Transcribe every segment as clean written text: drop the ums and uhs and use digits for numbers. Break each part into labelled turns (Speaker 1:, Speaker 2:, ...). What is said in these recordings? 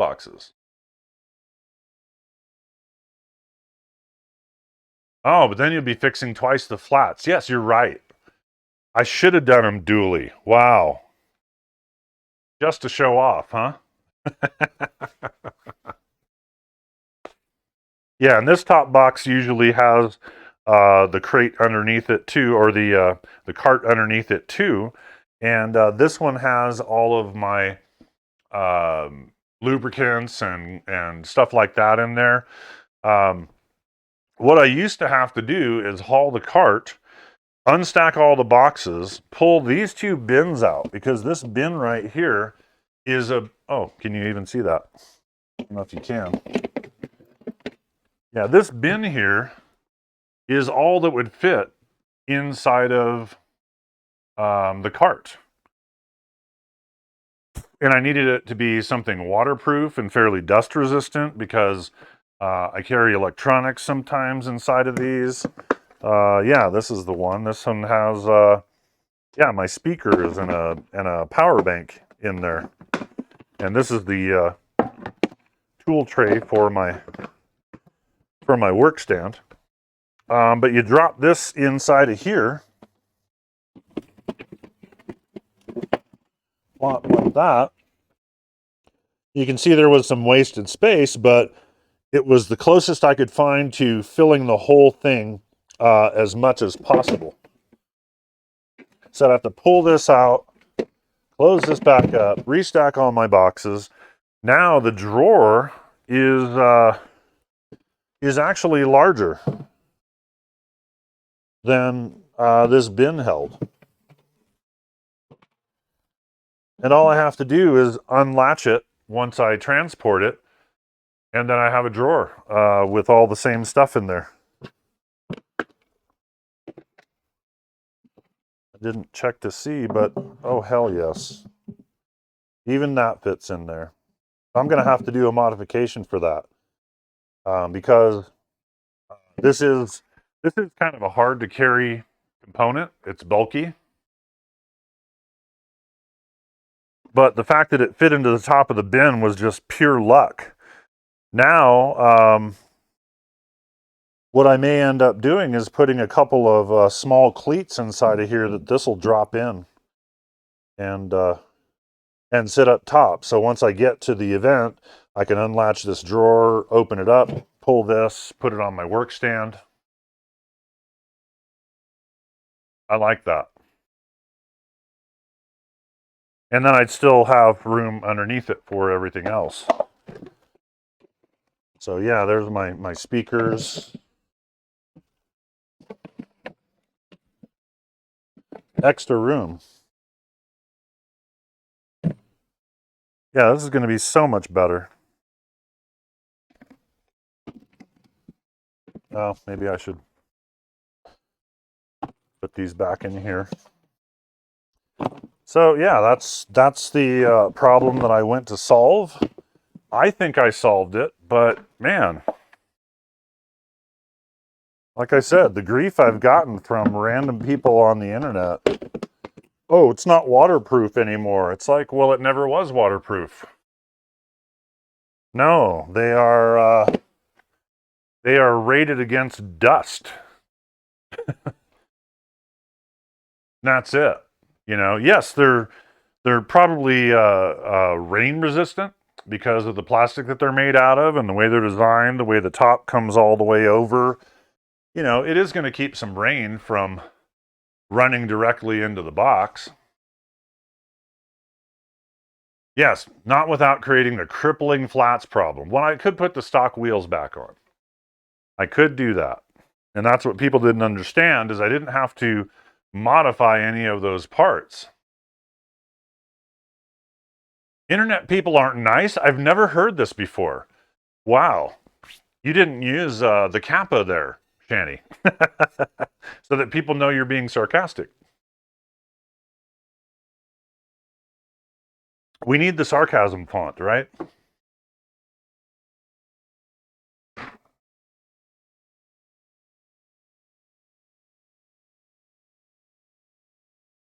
Speaker 1: boxes. Oh, but then you'll be fixing twice the flats. Yes, you're right. I should have done them dually. Wow. Just to show off, huh? Yeah, and this top box usually has the crate underneath it too, or the cart underneath it too. And this one has all of my lubricants and stuff like that in there. Um, what I used to have to do is haul the cart, unstack all the boxes, pull these two bins out because this bin right here is a, oh, can you even see that? I don't know if you can. Yeah, this bin here is all that would fit inside of the cart. And I needed it to be something waterproof and fairly dust resistant because I carry electronics sometimes inside of these. Yeah, this is the one. This one has yeah, my speakers and a power bank in there. And this is the tool tray for my work stand. But you drop this inside of here, like that. You can see there was some wasted space, but it was the closest I could find to filling the whole thing as much as possible. So I have to pull this out, close this back up, restack all my boxes. Now the drawer is actually larger than this bin held. And all I have to do is unlatch it once I transport it, and then I have a drawer with all the same stuff in there. I didn't check to see, but oh hell yes. Even that fits in there. I'm going to have to do a modification for that because this is kind of a hard to carry component. It's bulky. But the fact that it fit into the top of the bin was just pure luck. Now, what I may end up doing is putting a couple of small cleats inside of here that this will drop in and sit up top. So once I get to the event, I can unlatch this drawer, open it up, pull this, put it on my work stand. I like that. And then I'd still have room underneath it for everything else. So yeah, there's my speakers. Extra room. Yeah, this is going to be so much better. Oh, maybe I should put these back in here. So yeah, that's the problem that I went to solve. I think I solved it, but man, like I said, the grief I've gotten from random people on the internet. Oh, it's not waterproof anymore. It's like, well, it never was waterproof. No, they are rated against dust. That's it. You know, yes, they're probably rain resistant because of the plastic that they're made out of and the way they're designed, the way the top comes all the way over. You know, it is going to keep some rain from running directly into the box. Yes, not without creating the crippling flats problem. Well, I could put the stock wheels back on. I could do that. And that's what people didn't understand is I didn't have to modify any of those parts. Internet people aren't nice. I've never heard this before. Wow. You didn't use the kappa there, Shanny, so that people know you're being sarcastic. We need the sarcasm font, right?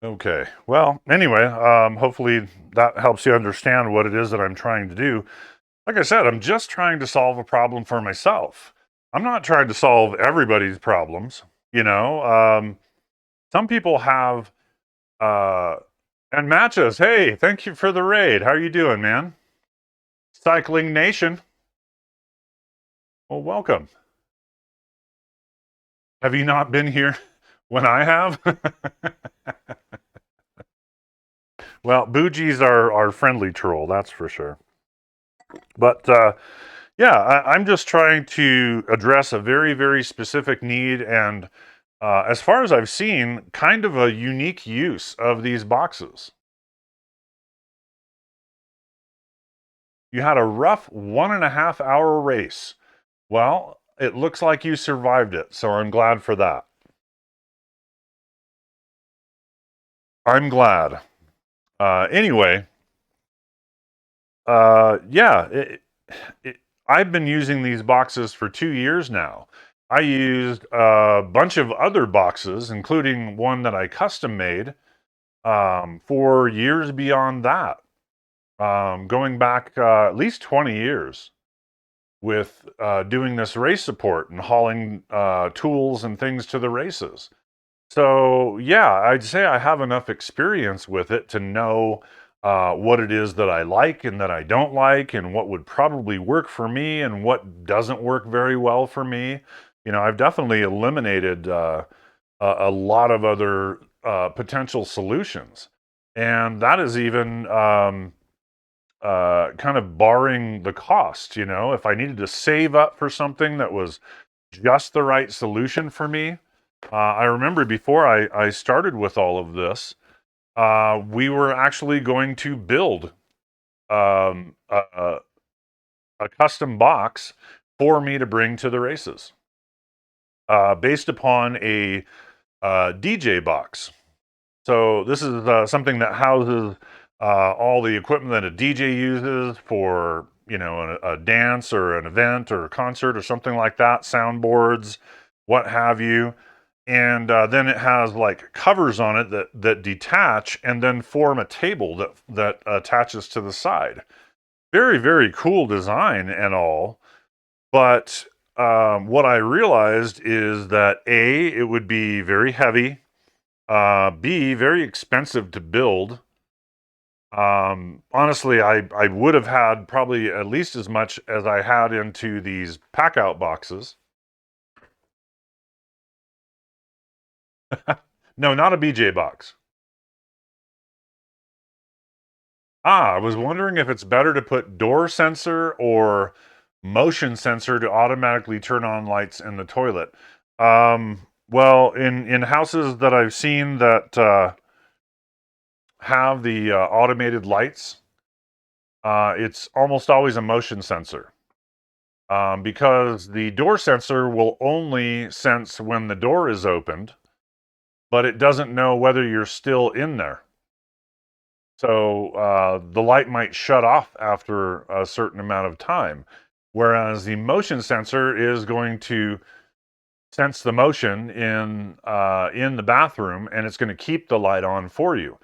Speaker 1: Okay. Well, anyway, hopefully that helps you understand what it is that I'm trying to do. like I said, I'm just trying to solve a problem for myself. I'm not trying to solve everybody's problems. You know, some people have, uh, and matches. Hey, thank you for the raid. How are you doing, man? Cycling Nation. Well, welcome. Have you not been here when I have? Well, Bougies are our friendly troll, that's for sure. But yeah, I'm just trying to address a very, very specific need, and as far as I've seen, kind of a unique use of these boxes. You had a rough 1.5 hour race. Well, it looks like you survived it, so I'm glad for that. I'm glad. Anyway, yeah, I've been using these boxes for 2 years now. I used a bunch of other boxes, including one that I custom made, for years beyond that, going back at least 20 years with doing this race support and hauling tools and things to the races. So, yeah, I'd say I have enough experience with it to know what it is that I like and that I don't like, and what would probably work for me and what doesn't work very well for me. You know, I've definitely eliminated a lot of other potential solutions. And that is even kind of barring the cost. You know, if I needed to save up for something that was just the right solution for me. I remember before I started with all of this, we were actually going to build um, a, a, a custom box for me to bring to the races, based upon a DJ box. So this is something that houses all the equipment that a DJ uses for, you know, a dance or an event or a concert or something like that, soundboards, what have you. And then it has like covers on it that detach and then form a table that attaches to the side. Very, very cool design and all. But what I realized is that A, it would be very heavy. B, very expensive to build. Honestly, I would have had probably at least as much as I had into these pack out boxes. No, not a BJ box. I was wondering if it's better to put door sensor or motion sensor to automatically turn on lights in the toilet. Well, in houses that I've seen that have the automated lights, it's almost always a motion sensor. Because the door sensor will only sense when the door is opened, but it doesn't know whether you're still in there. So the light might shut off after a certain amount of time. Whereas the motion sensor is going to sense the motion in the bathroom, and it's going to keep the light on for you.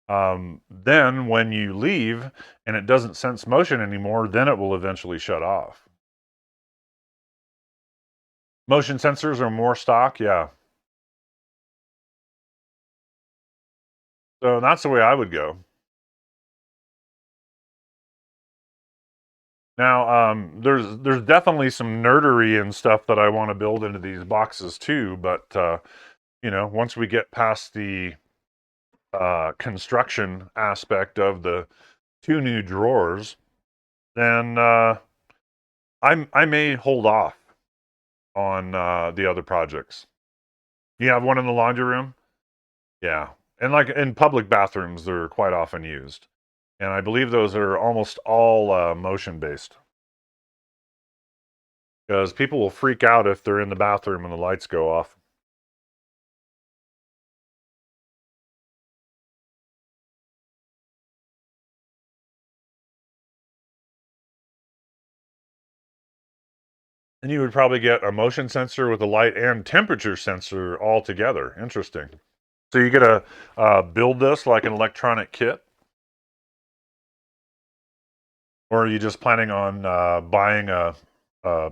Speaker 1: Then when you leave and it doesn't sense motion anymore, then it will eventually shut off. Motion sensors are more stock, yeah. So that's the way I would go. Now, there's definitely some nerdery and stuff that I want to build into these boxes too, but you know, once we get past the construction aspect of the two new drawers, then I may hold off on the other projects. You have one in the laundry room? Yeah. And like in public bathrooms, they're quite often used. And I believe those are almost all motion based. Because people will freak out if they're in the bathroom and the lights go off. And you would probably get a motion sensor with a light and temperature sensor all together. Interesting. So you get to build this like an electronic kit. Or are you just planning on buying a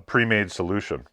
Speaker 1: pre-made solution?